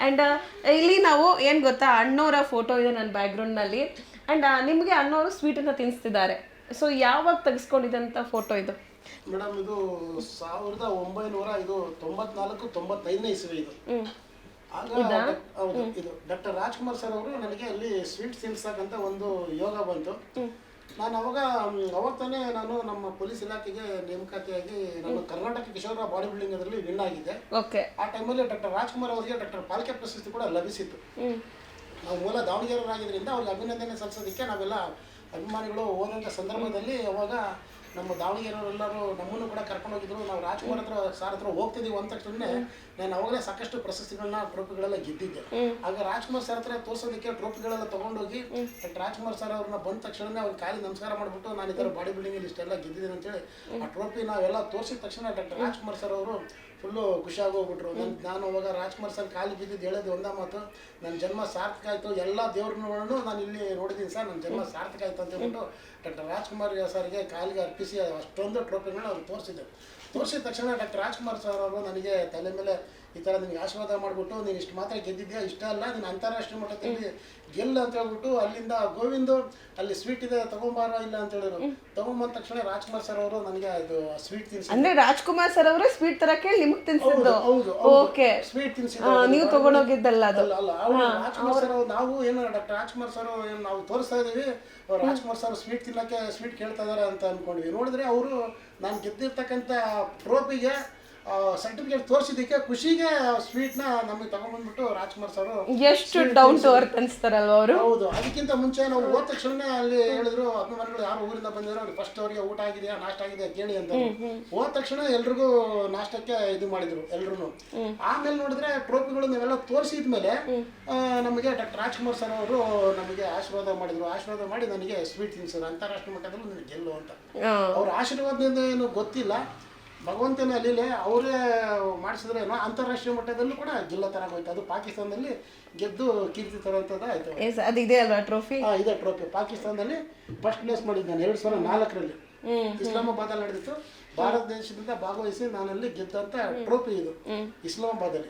And ಇಲ್ಲಿ ನಾವು ಏನು ಗೊತ್ತಾ, ಅಣ್ಣವರ ಫೋಟೋ ಇದೆ ನನ್ನ ಬ್ಯಾಕ್ಗ್ರೌಂಡ್ನಲ್ಲಿ. ಆ್ಯಂಡ್ ನಿಮಗೆ ಅಣ್ಣವರು ಸ್ವೀಟನ್ನು ತಿನ್ನಿಸ್ತಿದ್ದಾರೆ. ಸೊ ಯಾವಾಗ ತೆಗೆಸ್ಕೊಂಡಿದ್ದಂಥ ಫೋಟೋ ಇದು? ಮೇಡಮ್ ಇದು 1994-95 ಇಸ್ವಿ ಇದು. ಆಗ ಹೌದು, ಇದು ಡಾಕ್ಟರ್ ರಾಜ್ಕುಮಾರ್ ಸರ್ ಅವರು ನನಗೆ ಅಲ್ಲಿ ಸ್ವೀಟ್ ತಿನ್ಸಕ್ಕಂತ ಒಂದು ಯೋಗ ಬಂತು. ನಾನು ಅವಾಗ ತಾನೇ ನಾನು ನಮ್ಮ ಪೊಲೀಸ್ ಇಲಾಖೆಗೆ ನೇಮಕಾತಿಯಾಗಿ ನಾನು ಕರ್ನಾಟಕ ಕಿಶೋರ ಬಾಡಿ ಬಿಲ್ಡಿಂಗ್ ಅದರಲ್ಲಿ ವಿನ್ ಆಗಿದ್ದೆ. ಆ ಟೈಮಲ್ಲಿ ಡಾಕ್ಟರ್ ರಾಜ್ಕುಮಾರ್ ಅವರಿಗೆ ಡಾಕ್ಟರ್ ಪಾಲ್ಕೆ ಪ್ರಶಸ್ತಿ ಕೂಡ ಲಭಿಸಿತ್ತು. ನಾವು ಮೂಲ ದಾವಣಗೆರೆಯವರಾಗಿದ್ದರಿಂದ ಅವ್ರಿಗೆ ಅಭಿನಂದನೆ ಸಲ್ಲಿಸೋದಕ್ಕೆ ನಾವೆಲ್ಲ ಅಭಿಮಾನಿಗಳು ಹೋದಂಥ ಸಂದರ್ಭದಲ್ಲಿ ಅವಾಗ ನಮ್ಮ ದಾವಣಗೆರೆಯವರೆಲ್ಲರೂ ನಮ್ಮನ್ನು ಕೂಡ ಕರ್ಕೊಂಡು ಹೋಗಿದ್ರು. ನಾವು ರಾಜ್ಕುಮಾರ್ ಸಾರ್ ಹತ್ರ ಹೋಗ್ತಿದ್ದೀವಿ ಅಂದ ತಕ್ಷಣ ನಾನು ಅವಾಗಲೇ ಸಾಕಷ್ಟು ಪ್ರಶಸ್ತಿಗಳನ್ನ ಟ್ರೋಫಿಗಳೆಲ್ಲ ಗೆದ್ದಿದ್ದೆ. ಆಗ ರಾಜ್ಕುಮಾರ್ ಸರ್ ಹತ್ರ ತೋರ್ಸೋದಕ್ಕೆ ಟ್ರೋಫಿಗಳೆಲ್ಲ ತೊಗೊಂಡೋಗಿ ಡಾಕ್ಟರ್ ರಾಜ್ಕುಮಾರ್ ಸರ್ ಅವ್ರನ್ನ ಬಂದ ತಕ್ಷಣ ಅವ್ರಿಗೆ ಕಾಲಿ ನಮಸ್ಕಾರ ಮಾಡಿಬಿಟ್ಟು ನಾನು ಈ ಥರ ಬಾಡಿ ಬಿಲ್ಡಿಂಗಲ್ಲಿ ಇಷ್ಟೆಲ್ಲ ಗೆದ್ದಿದ್ದೀನಿ ಅಂತೇಳಿ ಆ ಟ್ರೋಫಿ ನಾವೆಲ್ಲ ತೋರಿಸಿದ ತಕ್ಷಣ ಡಾಕ್ಟರ್ ರಾಜ್ಕುಮಾರ್ ಸರ್ ಅವರು ಫುಲ್ಲು ಖುಷಿಯಾಗಿ ಹೋಗ್ಬಿಟ್ರು. ನಾನು ಅವಾಗ ರಾಜ್ಕುಮಾರ್ ಸರ್ ಕಾಲಿಗೆ ಬಿದ್ದಿದ್ದು ಹೇಳೋದು ಒಂದೇ ಮಾತು, ನನ್ನ ಜನ್ಮ ಸಾರ್ಥಕ ಆಯಿತು, ಎಲ್ಲ ದೇವ್ರನ್ನೂ ನಾನು ಇಲ್ಲಿ ನೋಡಿದ್ದೀನಿ ಸರ್, ನನ್ನ ಜನ್ಮ ಸಾರ್ಥಕ ಆಯಿತು ಅಂತ ಹೇಳ್ಬಿಟ್ಟು ಡಾಕ್ಟರ್ ರಾಜ್ಕುಮಾರ್ ಸರ್ಗೆ ಕಾಲಿಗೆ ಅರ್ಪಿಸಿ ಅಷ್ಟೊಂದು ಟ್ರೋಫಿಗಳನ್ನ ಅವ್ರು ತೋರಿಸಿದ ತಕ್ಷಣ ಡಾಕ್ಟರ್ ರಾಜ್ಕುಮಾರ್ ಸರ್ ಅವರು ನನಗೆ ತಲೆ ಮೇಲೆ ಈ ಥರ ನಿನಗೆ ಆಶೀರ್ವಾದ ಮಾಡಿಬಿಟ್ಟು ನೀನು ಇಷ್ಟು ಮಾತ್ರ ಗೆದ್ದಿದ್ಯಾ, ಇಷ್ಟ ಅಲ್ಲ ನೀನು ಅಂತಾರಾಷ್ಟ್ರೀಯ ಮಟ್ಟದಲ್ಲಿ ಗೆಲ್ಲ ಅಂತ ಹೇಳ್ಬಿಟ್ಟು ಅಲ್ಲಿಂದ ಗೋವಿಂದು ಅಲ್ಲಿ ಸ್ವೀಟ್ ಇದೆ ತಗೊಂಬಾರ ಇಲ್ಲ ಅಂತ ಹೇಳಿದ್ರು. ತಗೊಂಬಂದ ತಕ್ಷಣ ರಾಜ್ಕುಮಾರ್ ಸರ್ ಅವರು ನನಗೆ ಅದು ಸ್ವೀಟ್ ತಿನ್ಸಿ, ಅಂದ್ರೆ ರಾಜ್ಕುಮಾರ್ ಸರ್ ಅವರೇ ಸ್ವೀಟ್ ತರಕ್ಕೆ ನಿಮಗೆ ತಿನ್ಸಿದ್ದು? ಹೌದು, ಓಕೆ, ಸ್ವೀಟ್ ತಿನ್ಸಿದ್ದು ನೀವು ತಗೊಂಡೋಗಿದ್ದಲ್ಲ ಅದು? ಅಲ್ಲ, ರಾಜ್ಕುಮಾರ್ ಸರ್ ನಾವು ಏನು ಡಾಕ್ಟರ್ ರಾಜ್ಕುಮಾರ್ ಸರ್ ನಾವು ತೋರಿಸ್ತಾ ಇದೀವಿ, ರಾಜ್ಕುಮಾರ್ ಸರ್ ಸ್ವೀಟ್ ತಿನ್ನಕ್ಕೆ ಸ್ವೀಟ್ ಕೇಳ್ತಾ ಇದಾರೆ ಅಂತ ಅನ್ಕೊಂಡ್ವಿ. ನೋಡಿದ್ರೆ ಅವರು ನಾನು ಗೆದ್ದಿರ್ತಕ್ಕಂಥ ಟ್ರೋಫಿಗೆ ಸರ್ಟಿಫಿಕೇಟ್ ತೋರಿಸಿದ್ದಕ್ಕೆ ಖುಷಿಗೆ ಸ್ವೀಟ್ನ ನಮಗೆ ತಗೊಂಡ್ಬಂದ್ಬಿಟ್ಟು ರಾಜ್ಕುಮಾರ್ ಸರ್ ಎಷ್ಟು ಡೌನ್ ಟು ಅರ್ತ್ ಅನ್ಸ್ತಾರಲ್ವ ಅವರು. ಹೌದು, ಅದಕ್ಕಿಂತ ಮುಂಚೆ ನಾವು ಹೋದ ತಕ್ಷಣ ಅಲ್ಲಿ ಹೇಳಿದ್ರು ಅಭಿಮಾನಿಗಳು ಯಾರು ಊರಿಂದ ಬಂದಿರೋ ಅವ್ರಿಗೆ ಫಸ್ಟ್ ಅವರಿಗೆ ಊಟ ಆಗಿದೆಯಾ ನಾಷ್ಟ ಆಗಿದೆಯಾ ಕೇಳಿ ಅಂತ. ಹೋದ ತಕ್ಷಣ ಎಲ್ರಿಗೂ ನಾಷ್ಟಕ್ಕೆ ಇದು ಮಾಡಿದ್ರು ಎಲ್ರು. ಆಮೇಲೆ ನೋಡಿದ್ರೆ ಟ್ರೋಫಿಗಳು ನಾವೆಲ್ಲ ತೋರಿಸಿದ್ಮೇಲೆ ನಮಗೆ ಡಾಕ್ಟರ್ ರಾಜ್ಕುಮಾರ್ ಸರ್ ಅವರು ನಮಗೆ ಆಶೀರ್ವಾದ ಮಾಡಿ ನನಗೆ ಸ್ವೀಟ್ ತಿನ್ಸಿದ್ರು. ಅಂತಾರಾಷ್ಟ್ರೀಯ ಮಟ್ಟದಲ್ಲಿ ನನಗೆ ಗೆಲ್ಲು ಅಂತ. ಅವ್ರ ಆಶೀರ್ವಾದದಿಂದ ಏನು ಗೊತ್ತಿಲ್ಲ, ಭಗವಂತನ ಅಲ್ಲಿಲೆ ಅವರೇ ಮಾಡಿಸಿದ್ರೆ ಅಂತಾರಾಷ್ಟ್ರೀಯ ಮಟ್ಟದಲ್ಲೂ ಕೂಡ ಗೆಲ್ಲೋ ಥರ ಹೋಯ್ತು. ಅದು ಪಾಕಿಸ್ತಾನದಲ್ಲಿ ಗೆದ್ದು ಕೀರ್ತಿ ತರೋಂಥದ್ದು ಆಯಿತು. ಅದು ಇದೆ ಅಲ್ವಾ ಟ್ರೋಫಿ? ಇದೆ ಟ್ರೋಫಿ. ಪಾಕಿಸ್ತಾನದಲ್ಲಿ ಫಸ್ಟ್ ಪ್ಲೇಸ್ ಮಾಡಿದ್ದೆ ನಾನು 2004ರಲ್ಲಿ. ಇಸ್ಲಾಮಾಬಾದಲ್ಲಿ ನಡೆದಿತ್ತು. ಭಾರತ ದೇಶದಿಂದ ಭಾಗವಹಿಸಿ ನಾನಲ್ಲಿ ಗೆದ್ದಂಥ ಟ್ರೋಫಿ ಇದು ಇಸ್ಲಾಮಾಬಾದಲ್ಲಿ.